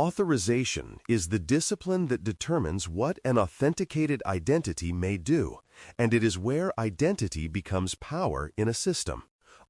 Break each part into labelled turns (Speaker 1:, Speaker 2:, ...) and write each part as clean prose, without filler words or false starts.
Speaker 1: Authorization is the discipline that determines what an authenticated identity may do, and it is where identity becomes power in a system.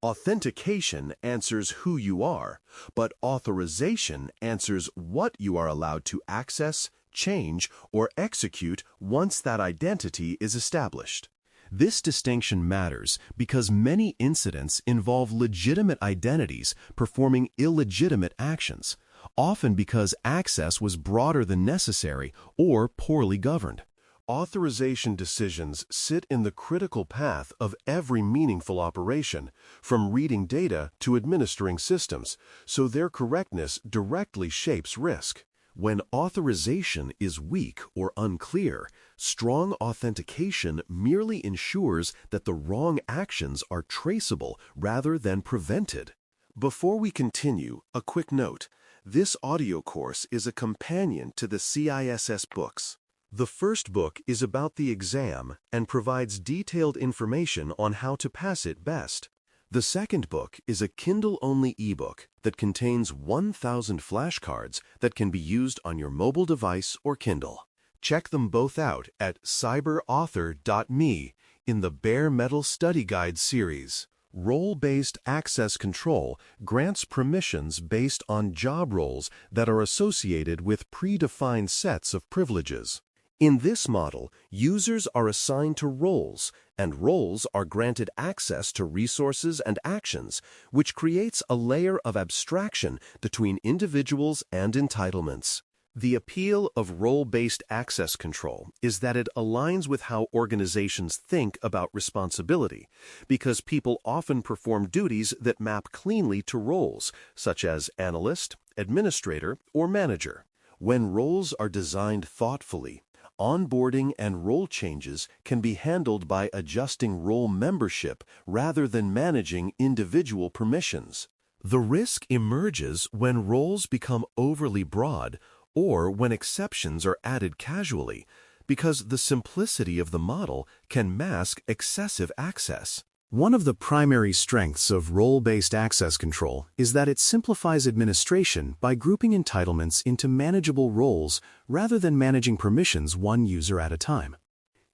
Speaker 1: Authentication answers who you are, but authorization answers what you are allowed to access, change, or execute once that identity is established. This distinction matters because many incidents involve legitimate identities performing illegitimate actions, often because access was broader than necessary or poorly governed. Authorization decisions sit in the critical path of every meaningful operation, from reading data to administering systems, so their correctness directly shapes risk. When authorization is weak or unclear, strong authentication merely ensures that the wrong actions are traceable rather than prevented. Before we continue, a quick note. This audio course is a companion to the CISSP books. The first book is about the exam and provides detailed information on how to pass it best. The second book is a Kindle-only ebook that contains 1,000 flashcards that can be used on your mobile device or Kindle. Check them both out at cyberauthor.me in the Bare Metal Study Guide series. Role-based access control grants permissions based on job roles that are associated with predefined sets of privileges. In this model, users are assigned to roles, and roles are granted access to resources and actions, which creates a layer of abstraction between individuals and entitlements. The appeal of role-based access control is that it aligns with how organizations think about responsibility, because people often perform duties that map cleanly to roles, such as analyst, administrator, or manager. When roles are designed thoughtfully, onboarding and role changes can be handled by adjusting role membership rather than managing individual permissions. The risk emerges when roles become overly broad or when exceptions are added casually, because the simplicity of the model can mask excessive access. One of the primary strengths of role-based access control is that it simplifies administration by grouping entitlements into manageable roles rather than managing permissions one user at a time.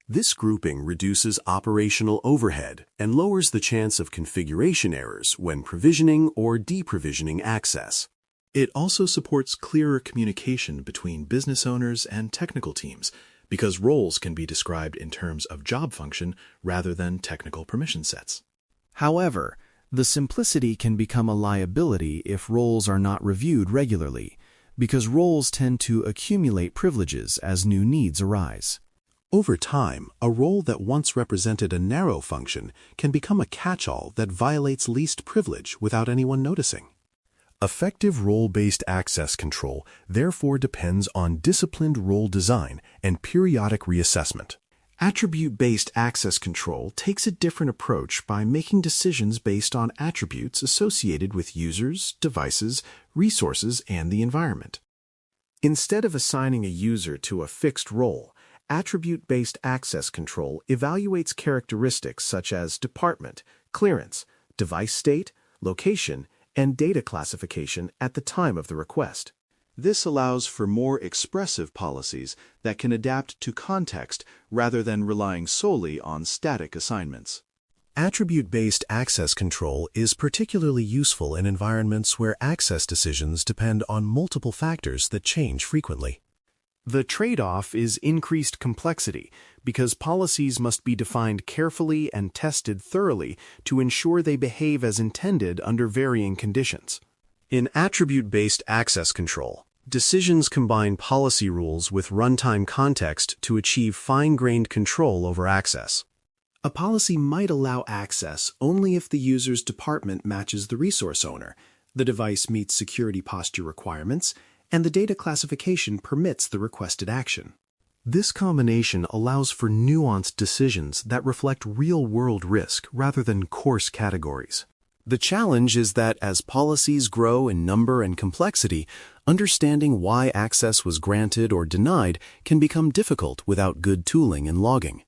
Speaker 1: This grouping reduces operational overhead and lowers the chance of configuration errors when provisioning or deprovisioning access. It also supports clearer communication between business owners and technical teams, because roles can be described in terms of job function rather than technical permission sets. However, the simplicity can become a liability if roles are not reviewed regularly, because roles tend to accumulate privileges as new needs arise. Over time, a role that once represented a narrow function can become a catch-all that violates least privilege without anyone noticing. Effective role-based access control therefore depends on disciplined role design and periodic reassessment. Attribute-based access control takes a different approach by making decisions based on attributes associated with users, devices, resources, and the environment. Instead of assigning a user to a fixed role, attribute-based access control evaluates characteristics such as department, clearance, device state, location, and data classification at the time of the request. This allows for more expressive policies that can adapt to context rather than relying solely on static assignments. Attribute-based access control is particularly useful in environments where access decisions depend on multiple factors that change frequently. The trade-off is increased complexity because policies must be defined carefully and tested thoroughly to ensure they behave as intended under varying conditions. In attribute-based access control, decisions combine policy rules with runtime context to achieve fine-grained control over access. A policy might allow access only if the user's department matches the resource owner, the device meets security posture requirements, and the data classification permits the requested action. This combination allows for nuanced decisions that reflect real-world risk rather than coarse categories. The challenge is that as policies grow in number and complexity, understanding why access was granted or denied can become difficult without good tooling and logging.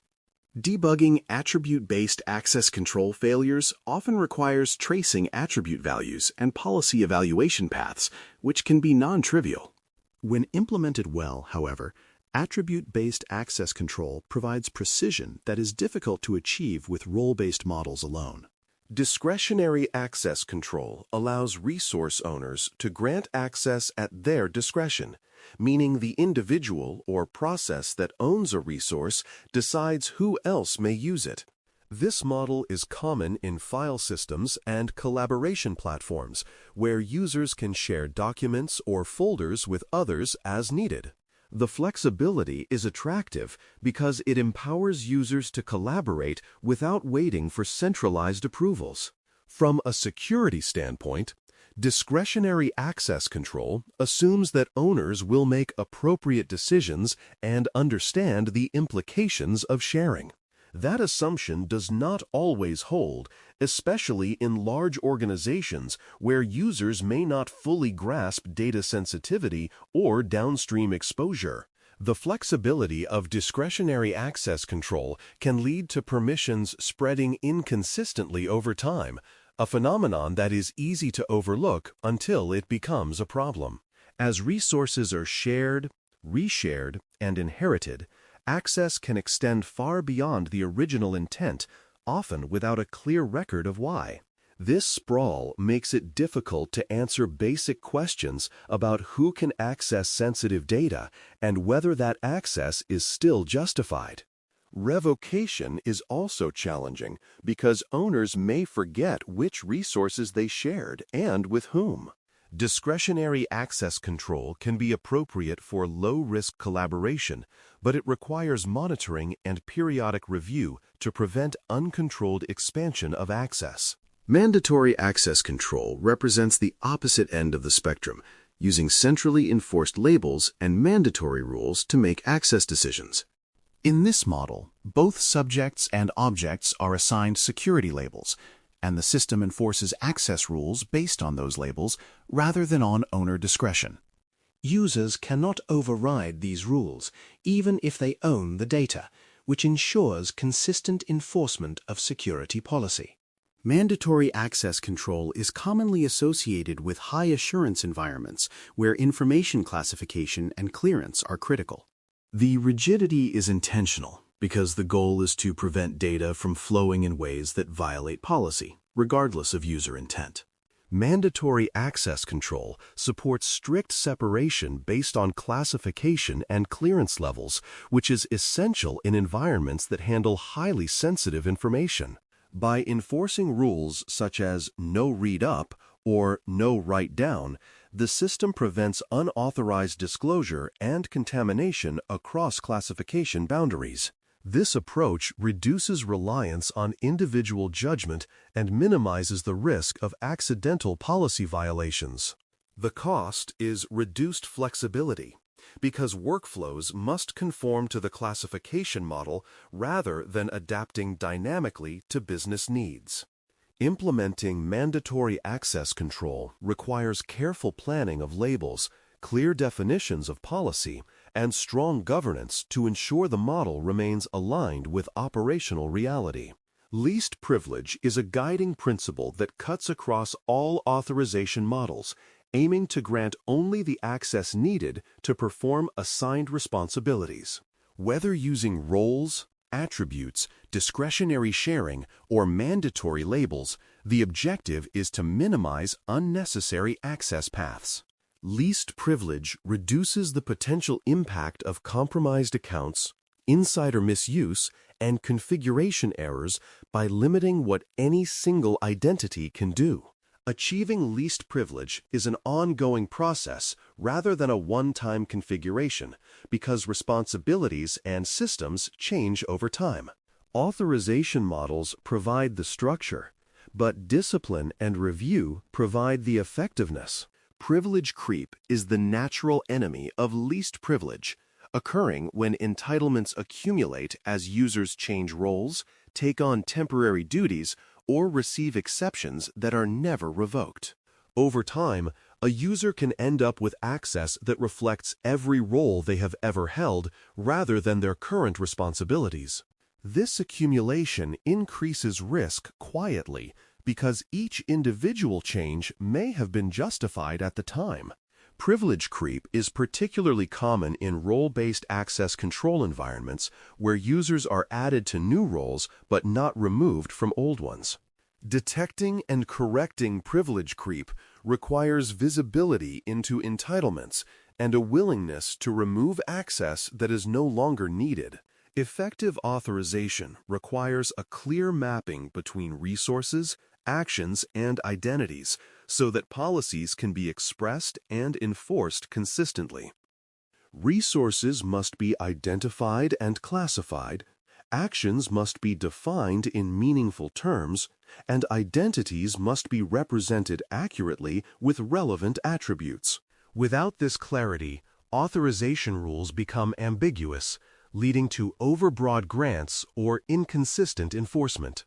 Speaker 1: Debugging attribute-based access control failures often requires tracing attribute values and policy evaluation paths, which can be non-trivial.
Speaker 2: When implemented well, however, attribute-based access control provides precision that is difficult to achieve with role-based models alone.
Speaker 1: Discretionary access control allows resource owners to grant access at their discretion, meaning the individual or process that owns a resource decides who else may use it. This model is common in file systems and collaboration platforms, where users can share documents or folders with others as needed. The flexibility is attractive because it empowers users to collaborate without waiting for centralized approvals. From a security standpoint, discretionary access control assumes that owners will make appropriate decisions and understand the implications of sharing. That assumption does not always hold, especially in large organizations where users may not fully grasp data sensitivity or downstream exposure. The flexibility of discretionary access control can lead to permissions spreading inconsistently over time, a phenomenon that is easy to overlook until it becomes a problem. As resources are shared, reshared, and inherited, access can extend far beyond the original intent, often without a clear record of why. This sprawl makes it difficult to answer basic questions about who can access sensitive data and whether that access is still justified. Revocation is also challenging because owners may forget which resources they shared and with whom. Discretionary access control can be appropriate for low-risk collaboration, but it requires monitoring and periodic review to prevent uncontrolled expansion of access.
Speaker 2: Mandatory access control represents the opposite end of the spectrum, using centrally enforced labels and mandatory rules to make access decisions. In this model, both subjects and objects are assigned security labels, and the system enforces access rules based on those labels rather than on owner discretion. Users cannot override these rules, even if they own the data, which ensures consistent enforcement of security policy. Mandatory access control is commonly associated with high-assurance environments where information classification and clearance are critical. The rigidity is intentional because the goal is to prevent data from flowing in ways that violate policy, regardless of user intent.
Speaker 1: Mandatory access control supports strict separation based on classification and clearance levels, which is essential in environments that handle highly sensitive information. By enforcing rules such as no read up or no write down, the system prevents unauthorized disclosure and contamination across classification boundaries. This approach reduces reliance on individual judgment and minimizes the risk of accidental policy violations. The cost is reduced flexibility, because workflows must conform to the classification model rather than adapting dynamically to business needs. Implementing mandatory access control requires careful planning of labels, clear definitions of policy, and strong governance to ensure the model remains aligned with operational reality. Least privilege is a guiding principle that cuts across all authorization models, aiming to grant only the access needed to perform assigned responsibilities. Whether using roles, attributes, discretionary sharing, or mandatory labels, the objective is to minimize unnecessary access paths. Least privilege reduces the potential impact of compromised accounts, insider misuse, and configuration errors by limiting what any single identity can do. Achieving least privilege is an ongoing process rather than a one-time configuration because responsibilities and systems change over time. Authorization models provide the structure, but discipline and review provide the effectiveness. Privilege creep is the natural enemy of least privilege, occurring when entitlements accumulate as users change roles, take on temporary duties, or receive exceptions that are never revoked. Over time, a user can end up with access that reflects every role they have ever held rather than their current responsibilities. This accumulation increases risk quietly because each individual change may have been justified at the time. Privilege creep is particularly common in role-based access control environments where users are added to new roles but not removed from old ones. Detecting and correcting privilege creep requires visibility into entitlements and a willingness to remove access that is no longer needed. Effective authorization requires a clear mapping between resources, actions, and identities so that policies can be expressed and enforced consistently. Resources must be identified and classified, actions must be defined in meaningful terms, and identities must be represented accurately with relevant attributes. Without this clarity, authorization rules become ambiguous, leading to overbroad grants or inconsistent enforcement.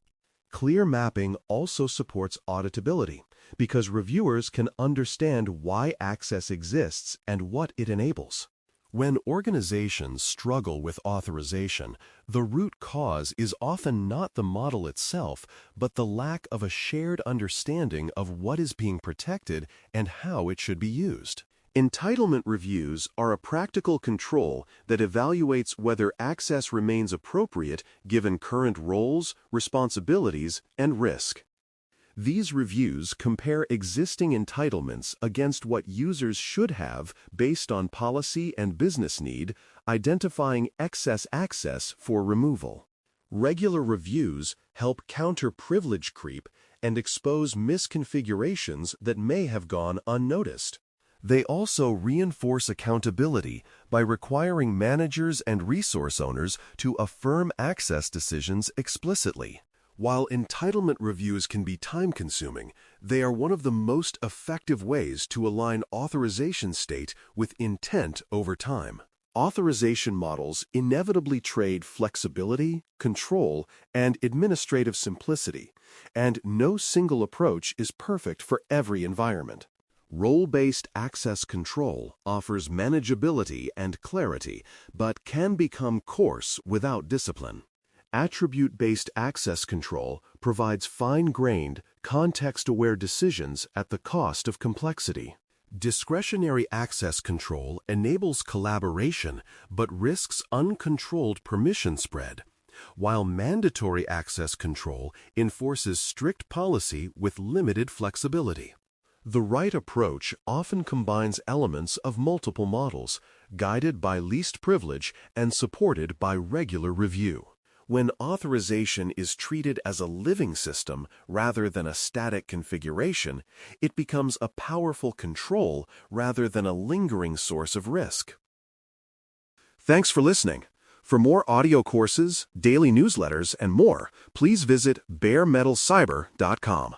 Speaker 1: Clear mapping also supports auditability because reviewers can understand why access exists and what it enables. When organizations struggle with authorization, the root cause is often not the model itself, but the lack of a shared understanding of what is being protected and how it should be used. Entitlement reviews are a practical control that evaluates whether access remains appropriate given current roles, responsibilities, and risk. These reviews compare existing entitlements against what users should have based on policy and business need, identifying excess access for removal. Regular reviews help counter privilege creep and expose misconfigurations that may have gone unnoticed. They also reinforce accountability by requiring managers and resource owners to affirm access decisions explicitly. While entitlement reviews can be time-consuming, they are one of the most effective ways to align authorization state with intent over time. Authorization models inevitably trade flexibility, control, and administrative simplicity, and no single approach is perfect for every environment. Role-based access control offers manageability and clarity, but can become coarse without discipline. Attribute-based access control provides fine-grained, context-aware decisions at the cost of complexity. Discretionary access control enables collaboration but risks uncontrolled permission spread, while mandatory access control enforces strict policy with limited flexibility. The right approach often combines elements of multiple models, guided by least privilege and supported by regular review. When authorization is treated as a living system rather than a static configuration, it becomes a powerful control rather than a lingering source of risk. Thanks for listening. For more audio courses, daily newsletters, and more, please visit baremetalcyber.com.